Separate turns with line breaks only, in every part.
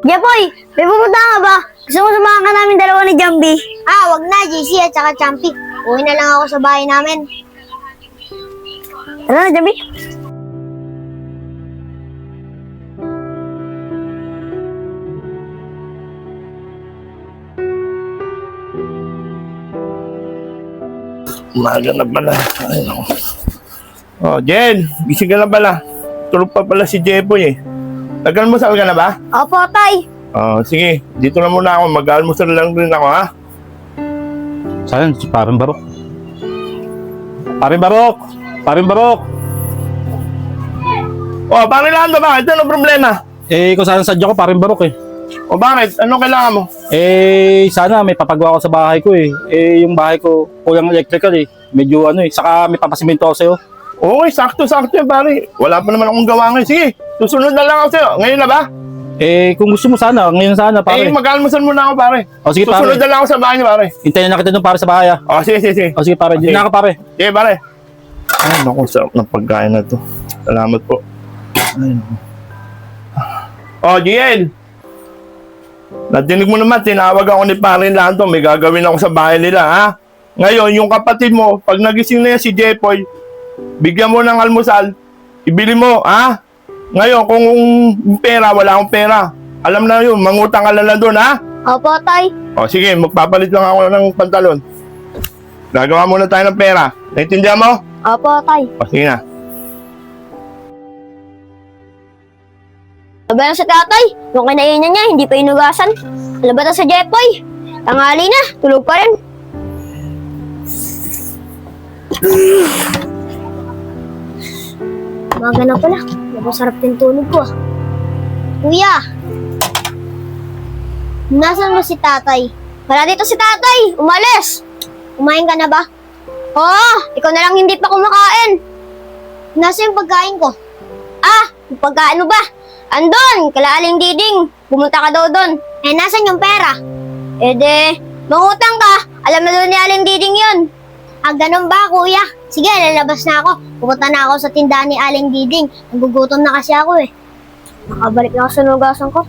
Jepoy, may pupunta ka ba? Gusto mo samahan ka namin dalawa ni Jambi? Wag na, JC at saka Champi. Uwi na lang ako sa bahay namin. Tara na, Jambi.
Umaga na pala. Ay, naku. Oh, Jen, gising ka na pala. Tulog pa pala si Jepoy eh. Nag-almusal ka na ba?
Opo, tay.
Oh, sige. Dito na muna ako. Mag-almusal lang din ako, ha?
Saan? Si Paring Barok. Paring Barok! Paring Barok!
Oh, Pare Lando ba? Ito ano problema?
Kung saan sadya ko, Paring Barok eh.
O bakit? Anong kailangan mo?
Sana may papagawa ko sa bahay ko eh. Yung bahay ko, kulang electrical eh. Medyo saka may papasiminto ako sa'yo.
Okay, sakto-sakto yan, pare. Wala pa naman akong gawa ngayon. Sige, susunod na lang ako sa'yo. Ngayon na ba?
Kung gusto mo sana, ngayon sana, pare.
Mag-almusal muna ako, pare.
O sige, pare.
Susunod na lang ako sa bahay niyo, pare.
Hintayin na kita doon, pare, sa bahay ah.
O, sige.
O sige, pare.
Okay.
Diyan na ako, pare.
Sige, pare. Ay, naku, sarap ng pagkain na to. Salamat po. Ay, naku. O, Giel. Natinig mo naman, tinawag ako ni Pare Lando. May gagawin ako sa bahay nila, ha? Ngayon, yung kapatid mo, pag nagising na yan si Jepoy, bigyan mo ng almusal, ibili mo, ha? Ngayon, kung pera, wala akong pera. Alam na yun, mangutang ka na doon, ha?
Opo, tay.
O, sige, magpapalit lang ako ng pantalon. Gagawa muna tayo ng pera. Naintindihan mo?
Opo, tay.
O, sige na.
Sabi na sa tatay, yung kinainan niya, hindi pa inugasan. Alabat na sa Jepoy. Tanghali na, tulog pa rin. Umaga na pala. Masarap din tulog ko. Kuya! Nasaan mo si tatay? Wala dito si tatay! Umalis! Kumain ka na ba? Oo! Ikaw na lang hindi pa kumakain! Nasaan yung pagkain ko? Yung pagkain mo ba? Andun! Kala Aling Diding! Pumunta ka daw doon. Nasaan yung pera? Mangutang ka! Alam na doon ni Aling Diding yun! Ganun ba, kuya? Sige, lalabas na ako. Pupunta na ako sa tindahan ni Aling Diding. Nagugutom na kasi ako eh. Makabalik na ako sa nugasan ko.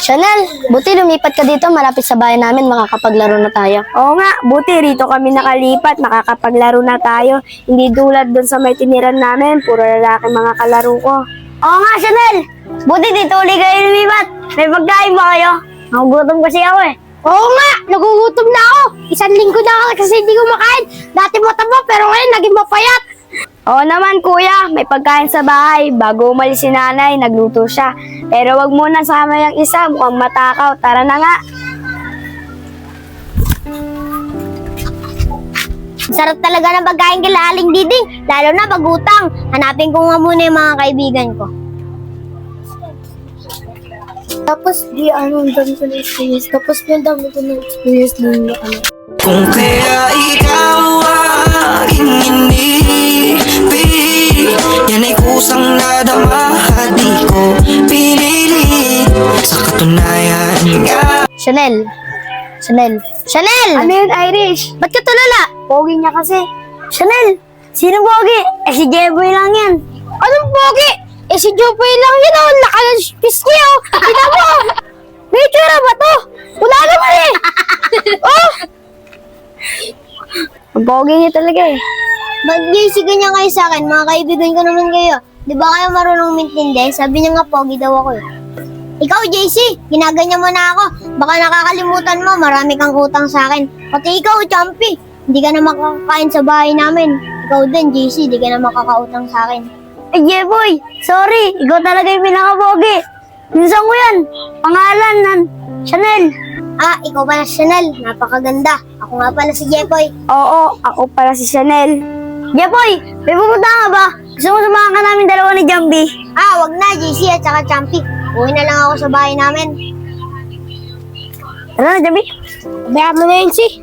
Chanel, buti lumipat ka dito malapit sa bahay namin, makakapaglaro na tayo. Oo nga, buti rito kami nakalipat, makakapaglaro na tayo. Hindi tulad doon sa may tiniran namin, puro lalaki mga kalaro ko. Oo nga, Chanel, buti dito ulit kayo lumipat. May pagkain ba kayo? Nagugutom kasi ako eh. Oo nga, nagugutom na ako. 1 linggo na ako kasi hindi kumakain. Dati mataba pero ngayon naging mapayat. Oo naman kuya, may pagkain sa bahay. Bago umalis si nanay, nagluto siya. Pero wag muna sama yung isa, mukhang matakaw. Tara na nga. Sarap talaga ng pagkain kay Aling Diding, lalo na pag utang. Hanapin ko nga muna yung mga kaibigan ko. Tapos ang dami ko na experience. Tapos yung dami ko na experience dun na
Kung kaya ikaw aking inibig, yan ay kusang nadama at di ko pinilit. Sa katunayan nga
Chanel! Ano yun, Irish? Ba't ka tulala? Pogi niya kasi. Chanel! Sino pogi? Si Jeboy lang yan. Anong pogi? Si Jeboy lang yan, oh. Nakalanspis niya, oh. Kita mo! May tsura ba to? Wala naman eh! Oh! Ang pogi niya talaga eh. Ba't JC ganyan kayo sa akin? Mga kaibigan ko naman kayo. Di ba kayo marunong mintindi? Sabi niya nga pogi daw ako eh. Ikaw, JC, ginaganyan mo na ako. Baka nakakalimutan mo, marami kang utang sa akin. Pati ikaw, Champi, hindi ka na makakakain sa bahay namin. Ikaw din, JC, hindi ka na makakautang sa akin. Jeboy, sorry, ikaw talaga yung pinaka-pogi. Minsan ko yan, pangalan ng Chanel. Ikaw pala si Chanel, napakaganda. Ako nga pala si Jeboy. Oo, ako pala si Chanel. Jeboy, may pupunta ka ba? Gusto mo samahan ka namin dalawa ni Jambi? Wag na, JC at saka Champi. Uwi na lang ako sa bahay namin. Tara na, Jambi. Bayaan mo na yun, si.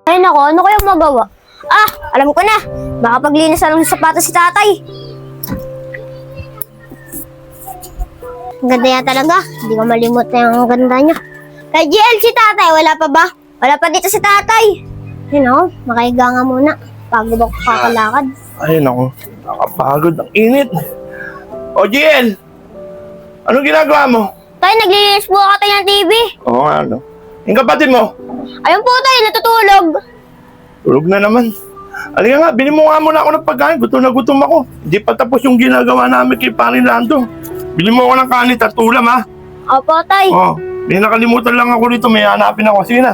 Ay nako, ano kayang magawa? Alam ko na. Baka paglinis na lang sa sapatos si tatay. Ang ganda niya talaga. Hindi ko malimot na yung ganda niya. Kay GL, si tatay, wala pa ba? Wala pa dito si tatay. Yun o, makahiga nga muna. Pagod ako kakalakad.
Ay, naku. Nakapagod. Ang init. O, GL! Anong ginagawa mo?
Tay, naglilinis po ako tayo ng TV.
Oo nga, ano? Yung kapatid mo?
Ayun po tayo, natutulog.
Tulog na naman. Halika nga, bili mo nga muna ako ng pagkain. Gutom na gutom ako. Hindi pa tapos yung ginagawa namin kay Paring Lando. Bili mo ako ng kanin at ulam, ha?
Opo, tay.
Oo. May nakalimutan lang ako dito. May hanapin ako. Sige na.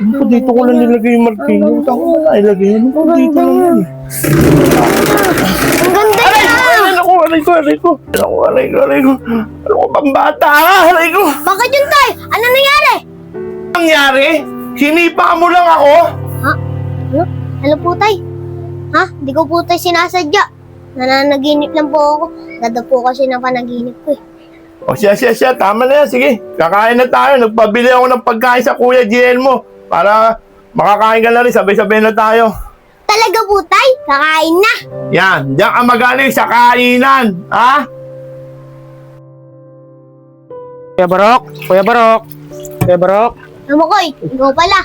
Ano po dito ko lang nilagay yung martilyo? Ako na ilagay. Ano po dito lang yan?
Ang ganda niya.
Aray ko. Ano ko pambata ka? Aray ko.
Bakit yun, tay? Ano nangyari?
Nangyari? Sinipa mo lang ako?
Ha? Ano po, tay? Ha? Hindi ko po tay sinasadya. Nananaginip lang po ako. Ganda po kasi ng panaginip ko eh.
O siya. Tama na yan. Sige. Kakain na tayo. Nagpabili ako ng pagkain sa Kuya GL mo. Para makakain ka na rin. Sabay-sabay na tayo.
Talaga po, tay? Kakain na.
Yan. Diyan ka magaling sa kainan. Ha?
Kuya Barok,
Ano ko ikaw pala.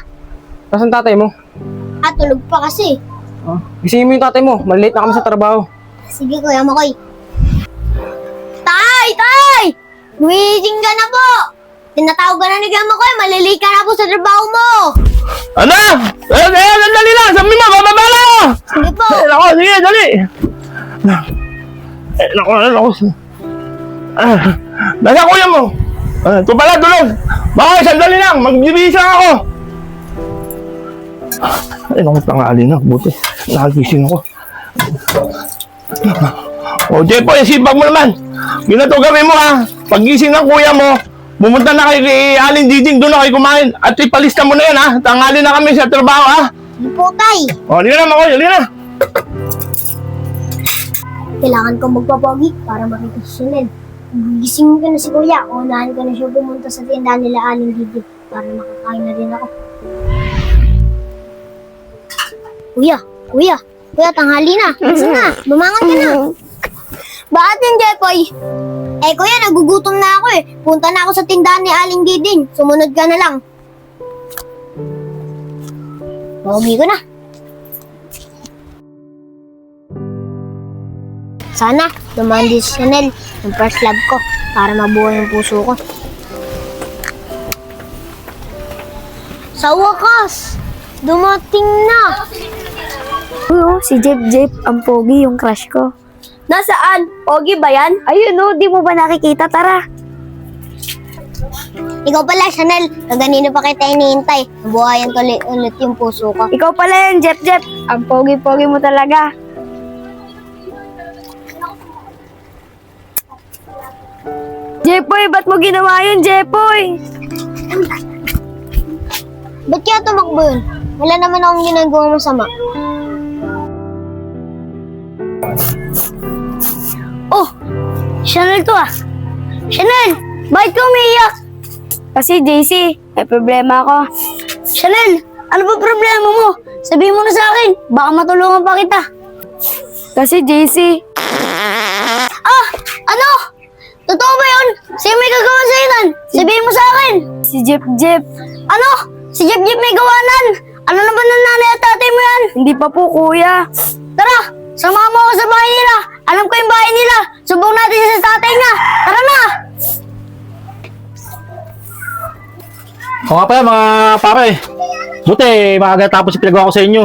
nasan tatay mo?
Tulog pa kasi.
Gisingin mo yung tatay mo, malilate na kami sa trabaho.
Sige, Kuya Makoy. Tay! Gumising ka na po! Tinatawag ka na ni Kuya Makoy, malilate ka na po sa trabaho mo!
Ano? Dali lang. Sabi mo, bababa na ako.
Sige po!
Ako, sige, dali. Naku. Nasa kuya mo. Ito pala, tulog. Bakit, sandali lang. Magbibisa ako. Ay, naku, tangali na. Buti. Nakagising ako. O, Jepo, isipag mo naman. Ginato gawin mo, ha. Paggising ng kuya mo, pumunta na kay Aling Diding, doon na kayo kumain. At ipalista mo na yan, ha. Tangali na kami sa trabaho, ha.
Sige po, tay!
O, halika na, Makoy, halika na.
Kailangan ko magpapogi para makita si Chanel. Gising ko na si Kuya, unahan ko na siya pumunta sa tindahan nila Aling Didi para makakain na rin ako. Kuya, tanghali na. Kasi na, bumangon ka na. Bakit yung Jepoy? Kuya, nagugutom na ako eh. Punta na ako sa tindahan ni Aling Diding. Sumunod ka na lang. Pogi ko na. Sana, dumaan din si Chanel, yung first love ko, para mabuhay yung puso ko. Sa wakas, dumating na!
Oo, si Jep, ang pogi, yung crush ko.
Nasaan? Pogi ba yan?
Ayun oh, di mo ba nakikita? Tara.
Ikaw pala, Chanel. Kaganino pa kita hinihintay. Nabuhayan ko ulit yung puso ko.
Ikaw pala yan, Jep. Ang pogi-pogi mo talaga. Jepoy, ba't mo ginawa yun, Jepoy?
Ba't kaya tumakbo yun? Wala naman akong ginagawa masama.
Oh, Chanel to ah. Chanel, bakit ka umiiyak? Kasi JC, may problema ako. Chanel, ano ba problema mo? Sabihin mo na sa akin, baka matulungan pa kita. Kasi JC.
Ano? Totoo ba yun? Sino may gagawa sa'yo nun? Sabihin mo sa akin.
Si Jep.
Ano? Si Jeep may gawanan. Ano naman ng nanay at tatay mo yan?
Hindi pa po, kuya.
Tara, samahan mo ako sa bahay nila. Alam ko yung bahay nila. Subong natin siya sa tatay niya. Tara na!
O nga pala mga pare, buti maaga tapos yung pinagawa ko sa inyo.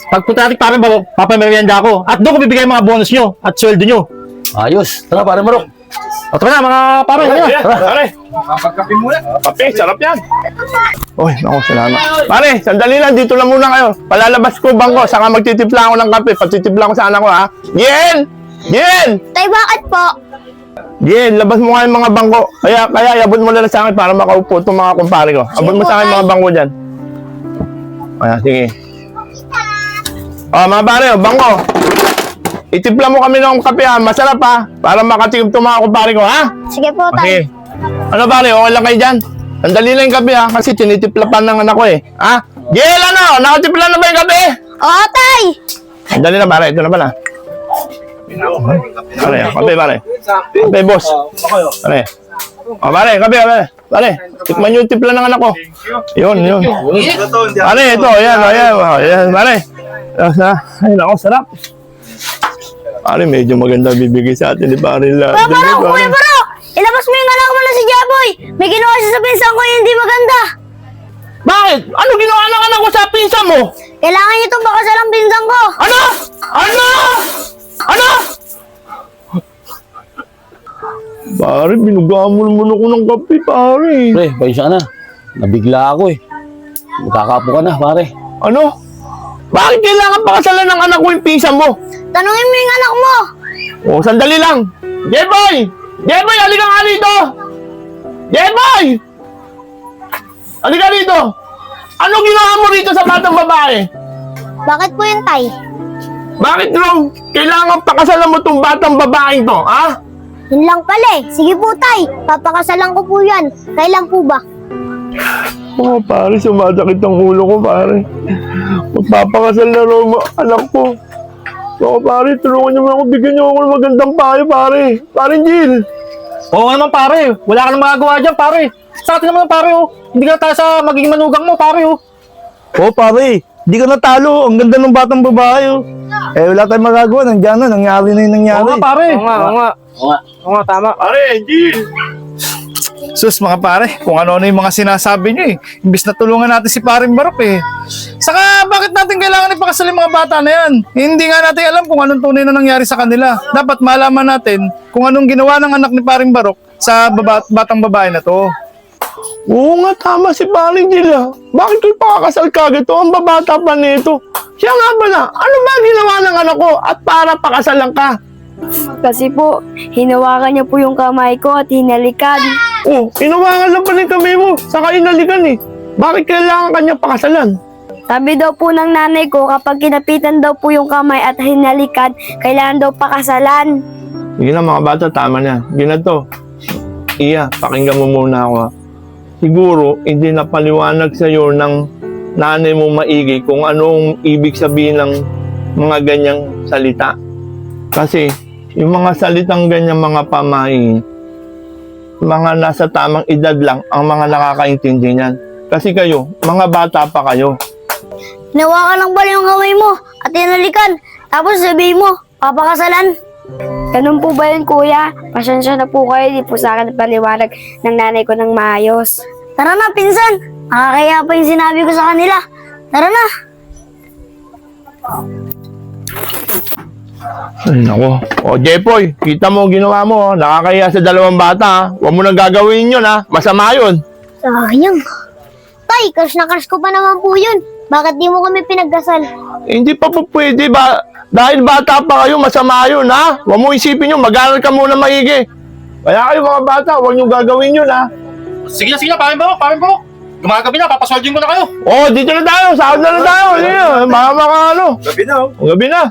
Pagpunta natin pare, papamerienda ako. At doon ko bibigay mga bonus nyo at sweldo nyo.
Ayos. Tara, pare Marok.
O tara na mga pare,
Tara. Pare. Kapagkape muna. Kape, sarap yan. Uy, naku, salamat. Pare, sandali lang, dito lang muna kayo. Palalabas ko bangko, saka magtitipla ako ng kape. Patitipla ko sa anak ko, ha? Jen!
Tay, bakit po?
Jen, labas mo nga yung mga bangko. Kaya abot mo na lang sa akin para makaupo itong mga kumpare ko. Abot mo sa akin mga bangko dyan. Ayan, sige. Mga pare, bangko. Itipla mo kami ng kape, ha? Masarap, ha? Para makatigib itong mga kumpare ko, ha?
Sige po,
Okay.
tay.
Ano pare, okay lang kayo dyan? Sandali lang yung kape, ha? Kasi tinitipla pa ng anak ko, eh. Ha? Jen, ano? Nakatipla na ba yung kape?
Oo, tay!
Sandali na pare, ito na pala. Pare, kape, pare. Kape, boss. Pare. O, pare, kape, pare. Pare, tikman yung timpla ng anak ko. Yun. Pare, ito, ayan, pare. Ay, nako, sarap. Pare, medyo maganda bibigay sa atin ni pare la.
Kuya Barok! Ilabas mo yung anak mo na si Jaboy! May ginawa siya sa pinsan ko yung hindi maganda!
Bakit? Ano ginawa ng anak ko sa pinsan mo?
Kailangan niyo itong bakasalang pinsan ko!
Ano? Pare, binugamon mo ako ng kape, pare.
Pre, pasensya ka na. Nabigla ako eh. Magkakapo ka na, pare.
Ano? Bakit kailangan pakasalan ng anak ko yung pinsan mo?
Tanungin mo yung anak mo!
Oh, sandali lang. Jeboy! Jeboy, halika nga dito! Jeboy! Halika dito! Ano ginawa mo rito sa batang babae?
Bakit po yun, tay?
Bakit raw kailangan pakasalan mo tong batang babaeng to, ha?
Yun lang pala eh. Sige po, tay. Papakasalan ko po yan. Kailan po ba?
Oh, pare, sumasakit ang ulo ko, pare. Magpapakasal na raw anak ko. So, pare, tulungan niyo mo ako. Bigyan niyo ako ng magandang payo, pare. Pare, Jill.
Oo naman pare, wala ka nang magagawa dyan pare. Sa atin naman pare oh. Hindi ka tayo sa magiging manugang mo pare oh.
Oo pare, di ka natalo. Ang ganda ng batang babae. Oh. Eh wala tayong magagawa. Nandiyan na, nangyari na yung nangyari.
Oo nga pare.
Oo nga, tama.
Pare, Jill.
Sus mga pare, kung ano yung mga sinasabi nyo eh. Imbis na tulungan natin si paring Barok eh. Saka bakit natin kailangan ipakasal yung mga bata na yan? Hindi nga natin alam kung anong tunay na nangyari sa kanila. Dapat malaman natin kung anong ginawa ng anak ni paring Barok sa batang babae na to.
Oo nga, tama si paring Jill, ah. Bakit kayo pakakasal kagad to? Ang babata pa nito. Siya nga ba na? Ano ba ginawa ng anak ko at para pakasalan ka?
Kasi po, hinawakan niya po yung kamay ko at hinalikan.
Oh, inawangan lang pa ng kamay mo. Saka inalikan eh. Bakit kailangan kanya pakasalan?
Sabi daw po ng nanay ko, kapag kinapitan daw po yung kamay at hinalikan, kailangan daw pakasalan.
Sige na mga bata, tama na. Ginato. Iya, pakinggan mo muna ako. Siguro, hindi napaliwanag sa'yo ng nanay mo maigi kung anong ibig sabihin ng mga ganyang salita. Kasi, yung mga salitang ganyang mga pamahiin, mga nasa tamang edad lang ang mga nakakaintindi niyan. Kasi kayo, mga bata pa kayo.
Hinawakan lang pala yung kamay mo at hinalikan. Tapos sabihin mo, papakasalan. Ganun po ba yun, kuya? Pasensya na po kayo, di po sa akin paliwanag ng nanay ko ng maayos. Tara na, pinsan. Nakakaya pa yung sinabi ko sa kanila. Tara na.
Ay, nako. O, Jepoy, kita mo ginawa mo. Nakakaya sa dalawang bata. Ha? Huwag mo nang gagawin yun, ha? Masama yun.
Sayang. Tay, crush na crush ko pa naman po yun. Bakit di mo kami pinagdasal?
Hindi pa po pwede ba? Dahil bata pa kayo, masama yun, ha? Huwag mo isipin yun. Mag-aaral ka muna maigi. Kaya kayo mga bata, huwag nyo gagawin yun, ha?
Sige na, paring Barok. Gumagabi na, papasolding ko na kayo.
Oh, dito na tayo. Sahod na tayo. Hindi na. Mama ka ano.
Gabi na.
Gabi na.